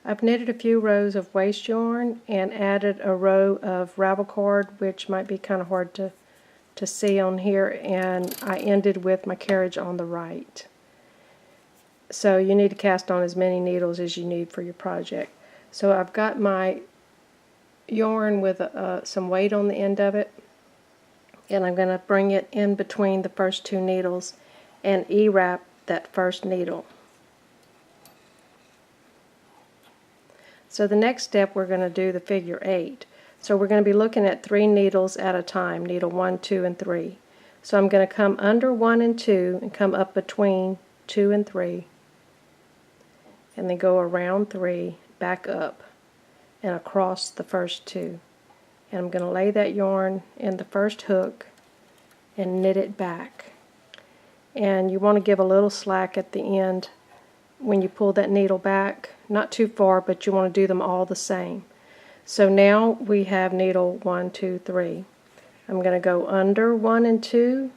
I've knitted a few rows of waste yarn and added a row of ravel cord, which might be kind of hard to see on here, and I ended with my carriage on the right. So you need to cast on as many needles as you need for your project. So I've got my yarn with some weight on the end of it, and I'm going to bring it in between the first two needles and E-wrap that first needle. So the next step, we're going to do the figure 8. So we're going to be looking at 3 needles at a time, needle 1, 2, and 3. So I'm going to come under 1 and 2 and come up between 2 and 3, and then go around 3, back up, and across the first 2. And I'm going to lay that yarn in the first hook and knit it back. And you want to give a little slack at the end when you pull that needle back, not too far, but you want to do them all the same. So now we have needle 1, 2, 3. I'm going to go under 1 and 2,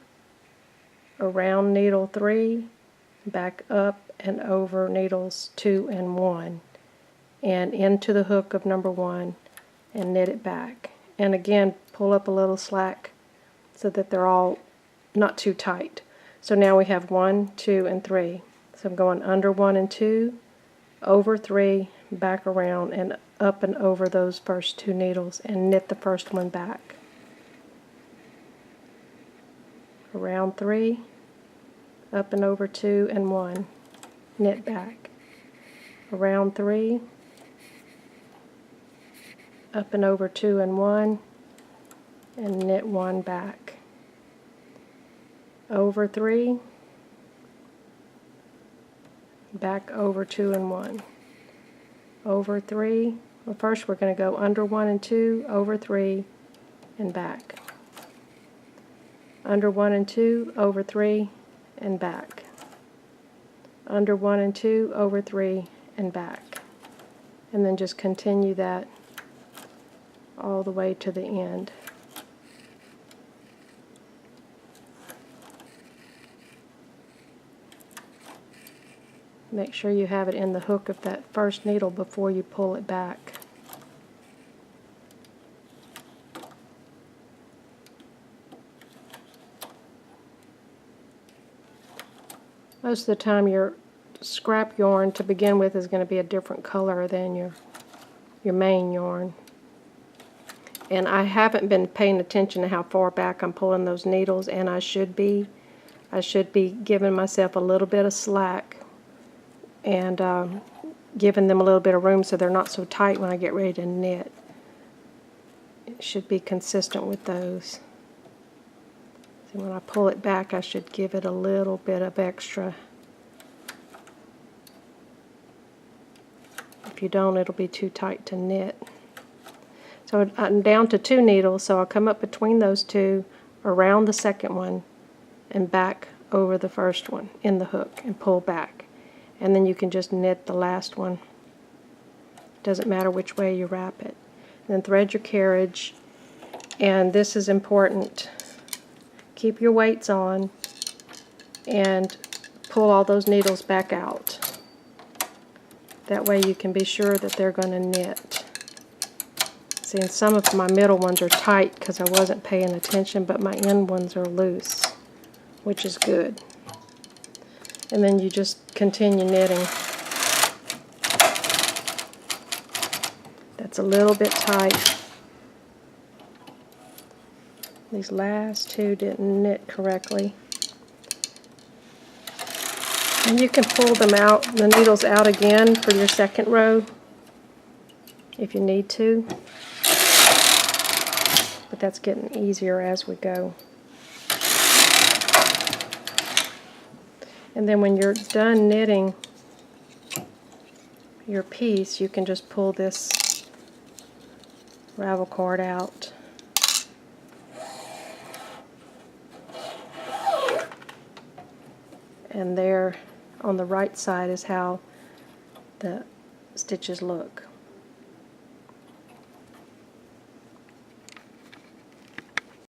around needle 3, back up and over needles 2 and 1, and into the hook of number 1 and knit it back. And again, pull up a little slack so that they're all not too tight. So now we have 1, 2, and 3. So I'm going under 1 and 2, over 3, back around, and up and over those first 2 needles, and knit the first one back. Around 3, up and over 2 and 1, knit back. Around 3, up and over 2 and 1, and knit 1 back. Over 3, back over 2 and 1. Over 3, well, first we're going to go under 1 and 2, over 3, and back. Under 1 and 2, over 3, and back. Under 1 and 2, over 3, and back. And then just continue that all the way to the end. Make sure you have it in the hook of that first needle before you pull it back. Most of the time your scrap yarn to begin with is going to be a different color than your main yarn. And I haven't been paying attention to how far back I'm pulling those needles, and I should be. I should be giving myself a little bit of slack and giving them a little bit of room so they're not so tight when I get ready to knit. It should be consistent with those. So when I pull it back, I should give it a little bit of extra. If you don't, it'll be too tight to knit. So I'm down to 2 needles, so I'll come up between those 2, around the second one, and back over the first one in the hook and pull back. And then you can just knit the last one. Doesn't matter which way you wrap it. And then thread your carriage, and this is important. Keep your weights on and pull all those needles back out. That way you can be sure that they're going to knit. See, and some of my middle ones are tight because I wasn't paying attention, but my end ones are loose, which is good. And then you just continue knitting. That's a little bit tight. These last 2 didn't knit correctly. And you can pull them out, the needles out again for your second row if you need to. But that's getting easier as we go. And then when you're done knitting your piece, you can just pull this ravel cord out. And there on the right side is how the stitches look.